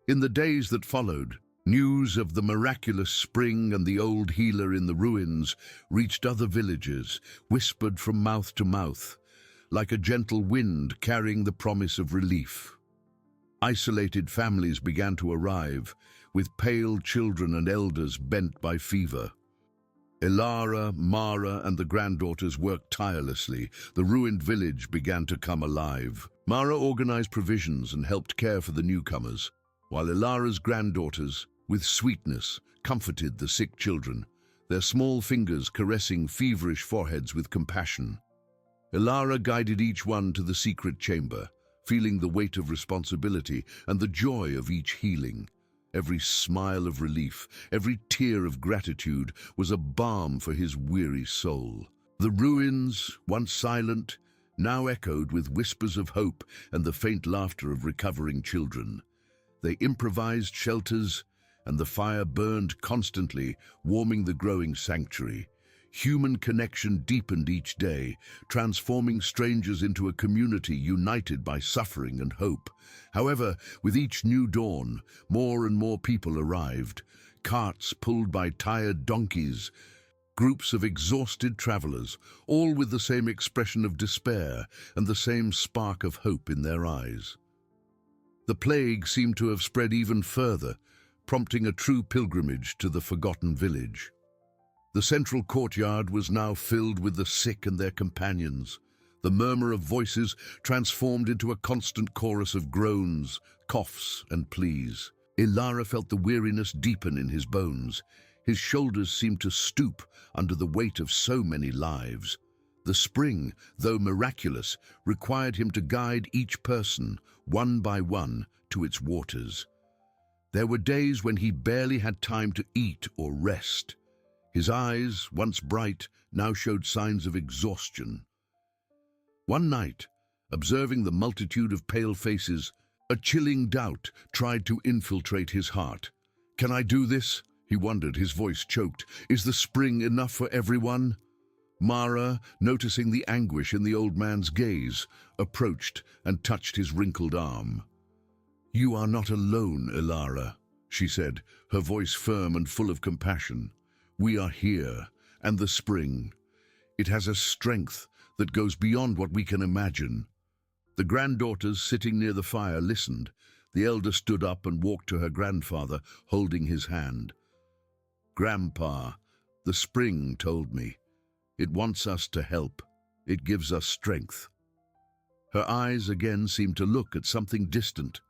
In the days that followed, news of the miraculous spring and the old healer in the ruins reached other villages, whispered from mouth to mouth, like a gentle wind carrying the promise of relief. Isolated families began to arrive, with pale children and elders bent by fever. Ilara, Mara, and the granddaughters worked tirelessly. The ruined village began to come alive. Mara organized provisions and helped care for the newcomers, while Ilara's granddaughters, with sweetness, comforted the sick children, their small fingers caressing feverish foreheads with compassion. Ilara guided each one to the secret chamber, feeling the weight of responsibility and the joy of each healing. Every smile of relief, every tear of gratitude was a balm for his weary soul. The ruins, once silent, now echoed with whispers of hope and the faint laughter of recovering children. They improvised shelters, and the fire burned constantly, warming the growing sanctuary. Human connection deepened each day, transforming strangers into a community united by suffering and hope. However, with each new dawn, more and more people arrived, carts pulled by tired donkeys, groups of exhausted travelers, all with the same expression of despair and the same spark of hope in their eyes. The plague seemed to have spread even further, prompting a true pilgrimage to the forgotten village. The central courtyard was now filled with the sick and their companions. The murmur of voices transformed into a constant chorus of groans, coughs, and pleas. Ilara felt the weariness deepen in his bones. His shoulders seemed to stoop under the weight of so many lives. The spring, though miraculous, required him to guide each person, one by one, to its waters. There were days when he barely had time to eat or rest. His eyes, once bright, now showed signs of exhaustion. One night, observing the multitude of pale faces, a chilling doubt tried to infiltrate his heart. "Can I do this?" he wondered, his voice choked. "Is the spring enough for everyone?" Mara, noticing the anguish in the old man's gaze, approached and touched his wrinkled arm. "You are not alone, Ilara," she said, her voice firm and full of compassion. "We are here, and the spring. It has a strength that goes beyond what we can imagine." The granddaughters sitting near the fire listened. The elder stood up and walked to her grandfather, holding his hand. "Grandpa, the spring told me. It wants us to help. It gives us strength." Her eyes again seemed to look at something distant.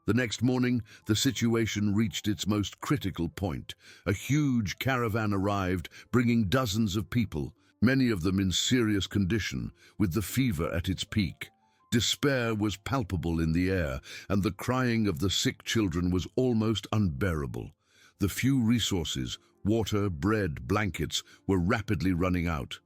The next morning, the situation reached its most critical point. A huge caravan arrived, bringing dozens of people, many of them in serious condition, with the fever at its peak. Despair was palpable in the air, and the crying of the sick children was almost unbearable. The few resources, water, bread, blankets, were rapidly running out.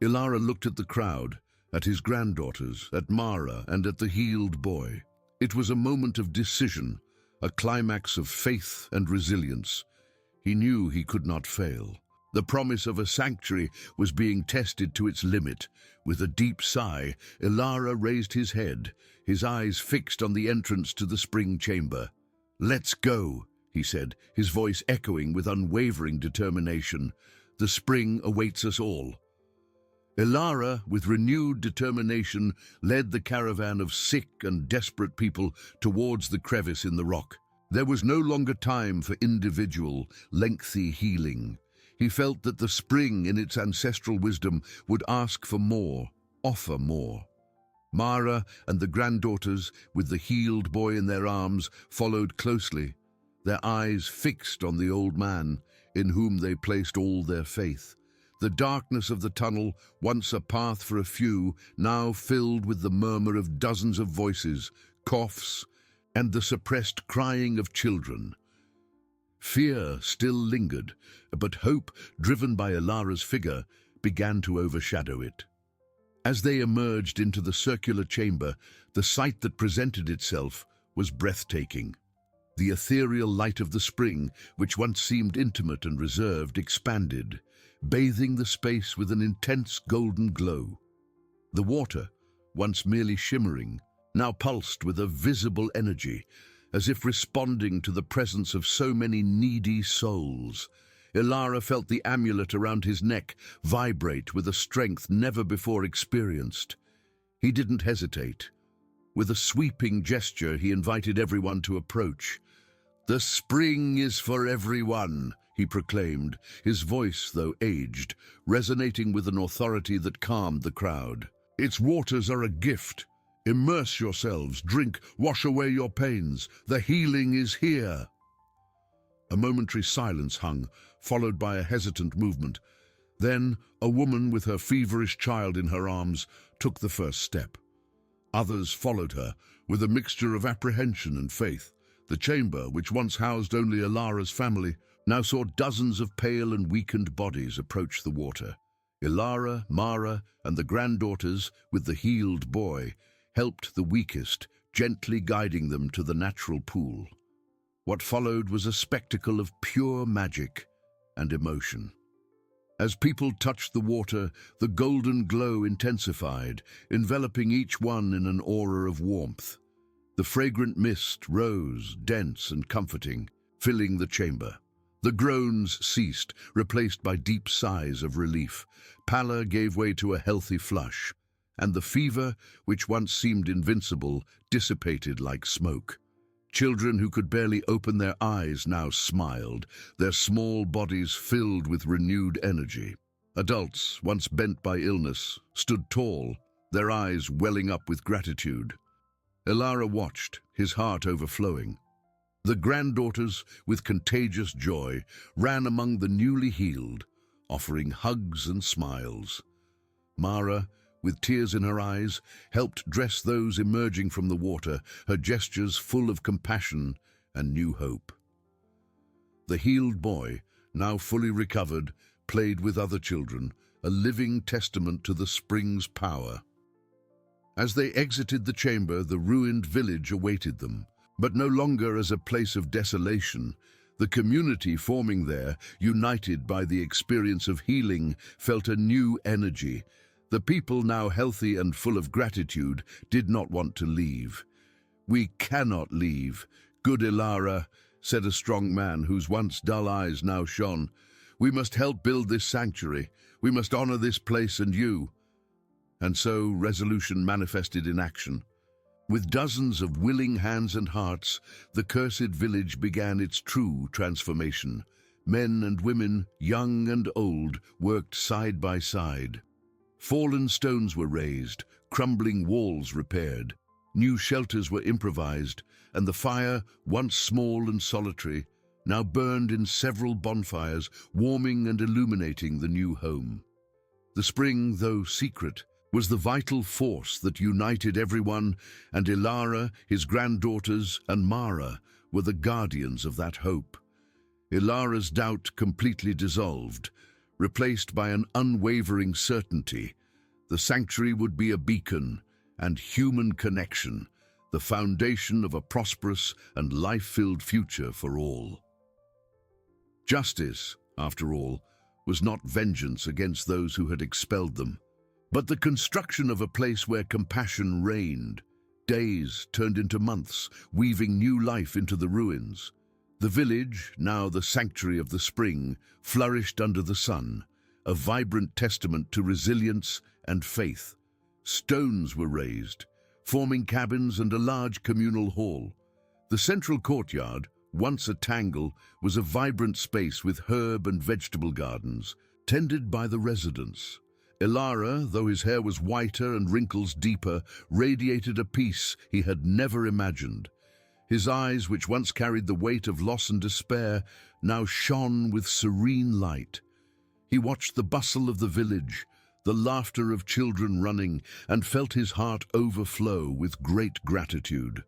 Ilara looked at the crowd, at his granddaughters, at Mara, and at the healed boy. It was a moment of decision, a climax of faith and resilience. He knew he could not fail. The promise of a sanctuary was being tested to its limit. With a deep sigh, Ilara raised his head, his eyes fixed on the entrance to the spring chamber. "Let's go," he said, his voice echoing with unwavering determination. "The spring awaits us all." Ilara, with renewed determination, led the caravan of sick and desperate people towards the crevice in the rock. There was no longer time for individual, lengthy healing. He felt that the spring, in its ancestral wisdom, would ask for more, offer more. Mara and the granddaughters, with the healed boy in their arms, followed closely, their eyes fixed on the old man, in whom they placed all their faith. The darkness of the tunnel, once a path for a few, now filled with the murmur of dozens of voices, coughs, and the suppressed crying of children. Fear still lingered, but hope, driven by Ilara's figure, began to overshadow it. As they emerged into the circular chamber, the sight that presented itself was breathtaking. The ethereal light of the spring, which once seemed intimate and reserved, expanded, bathing the space with an intense golden glow. The water, once merely shimmering, now pulsed with a visible energy, as if responding to the presence of so many needy souls. Ilara felt the amulet around his neck vibrate with a strength never before experienced. He didn't hesitate. With a sweeping gesture, he invited everyone to approach. "The spring is for everyone," he proclaimed, his voice, though aged, resonating with an authority that calmed the crowd. "Its waters are a gift. Immerse yourselves, drink, wash away your pains. The healing is here." A momentary silence hung, followed by a hesitant movement. Then, a woman with her feverish child in her arms took the first step. Others followed her, with a mixture of apprehension and faith. The chamber, which once housed only Ilara's family, now saw dozens of pale and weakened bodies approach the water. Ilara, Mara, and the granddaughters, with the healed boy, helped the weakest, gently guiding them to the natural pool. What followed was a spectacle of pure magic and emotion. As people touched the water, the golden glow intensified, enveloping each one in an aura of warmth. The fragrant mist rose, dense and comforting, filling the chamber. The groans ceased, replaced by deep sighs of relief. Pallor gave way to a healthy flush, and the fever, which once seemed invincible, dissipated like smoke. Children who could barely open their eyes now smiled, their small bodies filled with renewed energy. Adults, once bent by illness, stood tall, their eyes welling up with gratitude. Ilara watched, his heart overflowing. The granddaughters, with contagious joy, ran among the newly healed, offering hugs and smiles. Mara, with tears in her eyes, helped dress those emerging from the water, her gestures full of compassion and new hope. The healed boy, now fully recovered, played with other children, a living testament to the spring's power. As they exited the chamber, the ruined village awaited them, but no longer as a place of desolation. The community forming there, united by the experience of healing, felt a new energy. The people, now healthy and full of gratitude, did not want to leave. "We cannot leave, good Ilara," said a strong man whose once dull eyes now shone. "We must help build this sanctuary. We must honor this place and you." And so resolution manifested in action. With dozens of willing hands and hearts, the cursed village began its true transformation. Men and women, young and old, worked side by side. Fallen stones were raised, crumbling walls repaired, new shelters were improvised, and the fire, once small and solitary, now burned in several bonfires, warming and illuminating the new home. The spring, though secret, was the vital force that united everyone, and Ilara, his granddaughters, and Mara were the guardians of that hope. Ilara's doubt completely dissolved, replaced by an unwavering certainty. The sanctuary would be a beacon and human connection, the foundation of a prosperous and life-filled future for all. Justice, after all, was not vengeance against those who had expelled them, but the construction of a place where compassion reigned. Days turned into months, weaving new life into the ruins. The village, now the sanctuary of the spring, flourished under the sun, a vibrant testament to resilience and faith. Stones were raised, forming cabins and a large communal hall. The central courtyard, once a tangle, was a vibrant space with herb and vegetable gardens, tended by the residents. Ilara, though his hair was whiter and wrinkles deeper, radiated a peace he had never imagined. His eyes, which once carried the weight of loss and despair, now shone with serene light. He watched the bustle of the village, the laughter of children running, and felt his heart overflow with great gratitude.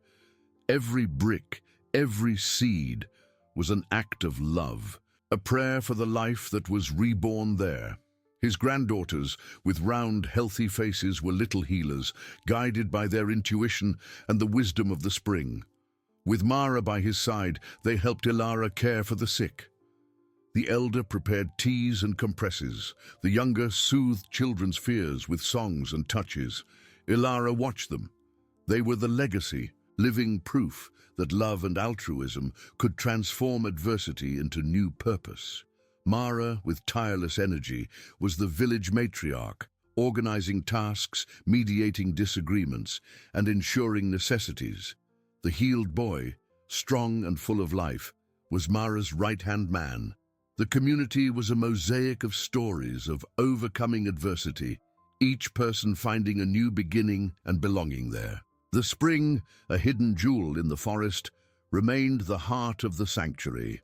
Every brick, every seed was an act of love, a prayer for the life that was reborn there. His granddaughters, with round, healthy faces, were little healers, guided by their intuition and the wisdom of the spring. With Mara by his side, they helped Ilara care for the sick. The elder prepared teas and compresses. The younger soothed children's fears with songs and touches. Ilara watched them. They were the legacy, living proof that love and altruism could transform adversity into new purpose. Mara, with tireless energy, was the village matriarch, organizing tasks, mediating disagreements, and ensuring necessities. The healed boy, strong and full of life, was Mara's right-hand man. The community was a mosaic of stories of overcoming adversity, each person finding a new beginning and belonging there. The spring, a hidden jewel in the forest, remained the heart of the sanctuary.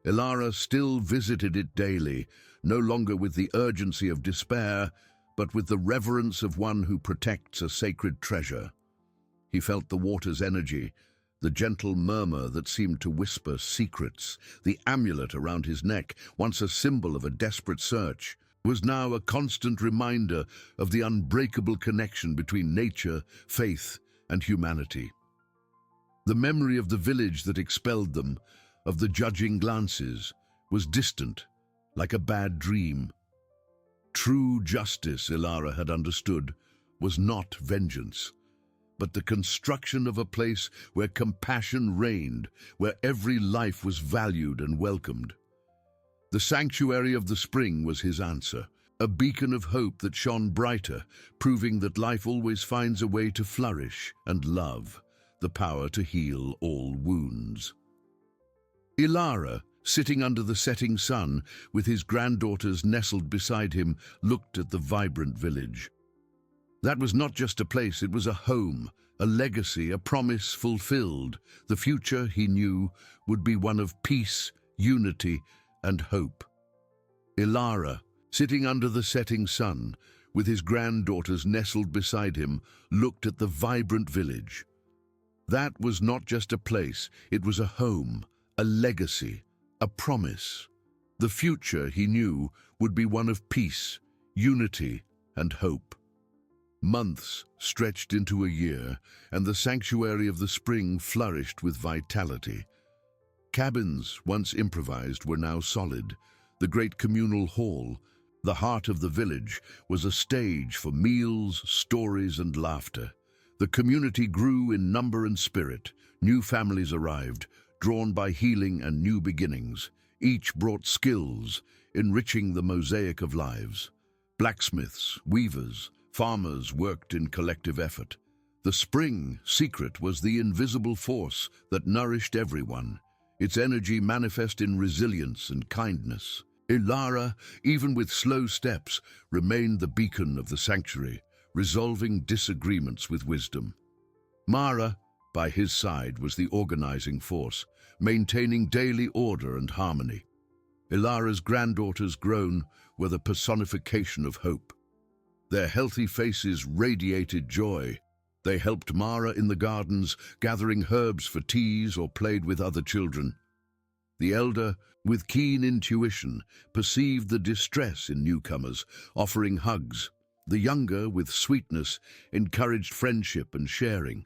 Ilara still visited it daily, no longer with the urgency of despair, but with the reverence of one who protects a sacred treasure. He felt the water's energy, the gentle murmur that seemed to whisper secrets. The amulet around his neck, once a symbol of a desperate search, was now a constant reminder of the unbreakable connection between nature, faith, and humanity. The memory of the village that expelled them, of the judging glances, was distant, like a bad dream. True justice, Ilara had understood, was not vengeance, but the construction of a place where compassion reigned, where every life was valued and welcomed. The sanctuary of the spring was his answer, a beacon of hope that shone brighter, proving that life always finds a way to flourish, and love, the power to heal all wounds. Ilara, sitting under the setting sun, with his granddaughters nestled beside him, looked at the vibrant village. That was not just a place, it was a home, a legacy, a promise fulfilled. The future, he knew, would be one of peace, unity, and hope. Ilara, sitting under the setting sun, with his granddaughters nestled beside him, looked at the vibrant village. That was not just a place, it was a home, a legacy, a promise. The future, he knew, would be one of peace, unity, and hope. Months stretched into a year, and the sanctuary of the spring flourished with vitality. Cabins, once improvised, were now solid. The great communal hall, the heart of the village, was a stage for meals, stories, and laughter. The community grew in number and spirit. New families arrived, drawn by healing and new beginnings. Each brought skills, enriching the mosaic of lives. Blacksmiths, weavers, farmers worked in collective effort. The spring secret was the invisible force that nourished everyone, its energy manifest in resilience and kindness. Ilara, even with slow steps, remained the beacon of the sanctuary, resolving disagreements with wisdom. Mara, by his side, was the organizing force, maintaining daily order and harmony. Ilara's granddaughters, grown, were the personification of hope. Their healthy faces radiated joy. They helped Mara in the gardens, gathering herbs for teas or played with other children. The elder, with keen intuition, perceived the distress in newcomers, offering hugs. The younger, with sweetness, encouraged friendship and sharing.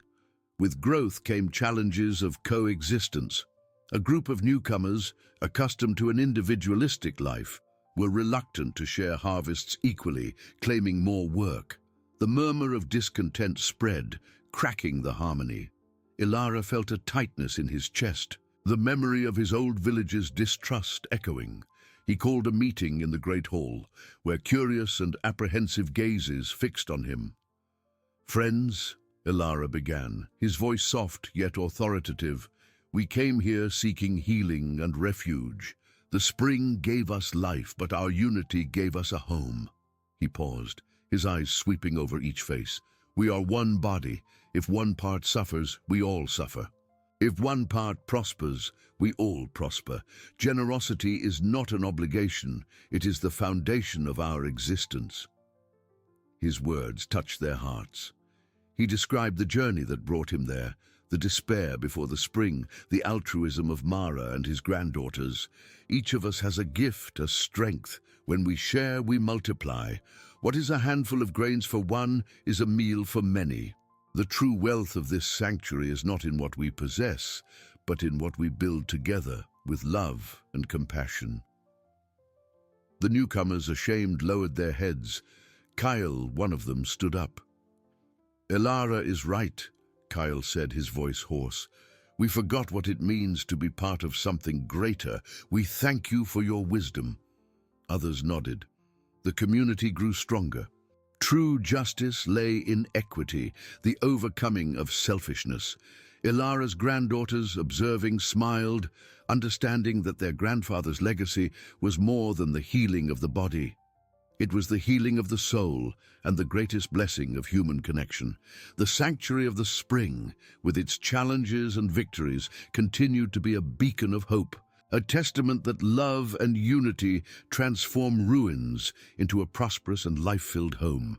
With growth came challenges of coexistence. A group of newcomers, accustomed to an individualistic life, were reluctant to share harvests equally, claiming more work. The murmur of discontent spread, cracking the harmony. Ilara felt a tightness in his chest, the memory of his old village's distrust echoing. He called a meeting in the great hall, where curious and apprehensive gazes fixed on him. "Friends," Ilara began, his voice soft yet authoritative, We came here seeking healing and refuge. The spring gave us life, but our unity gave us a home." He paused, his eyes sweeping over each face. "We are one body. If one part suffers, we all suffer. If one part prospers, we all prosper. Generosity is not an obligation, it is the foundation of our existence." His words touched their hearts. He described the journey that brought him there, the despair before the spring, the altruism of Mara and his granddaughters. Each of us has a gift, a strength. When we share, we multiply. What is a handful of grains for one is a meal for many. The true wealth of this sanctuary is not in what we possess, but in what we build together with love and compassion. The newcomers, ashamed, lowered their heads. Kyle, one of them, stood up. "Elara is right," Kyle said, his voice hoarse. "We forgot what it means to be part of something greater. We thank you for your wisdom." Others nodded. The community grew stronger. True justice lay in equity, the overcoming of selfishness. Ilara's granddaughters, observing, smiled, understanding that their grandfather's legacy was more than the healing of the body. It was the healing of the soul and the greatest blessing of human connection. The sanctuary of the spring, with its challenges and victories, continued to be a beacon of hope, a testament that love and unity transform ruins into a prosperous and life-filled home.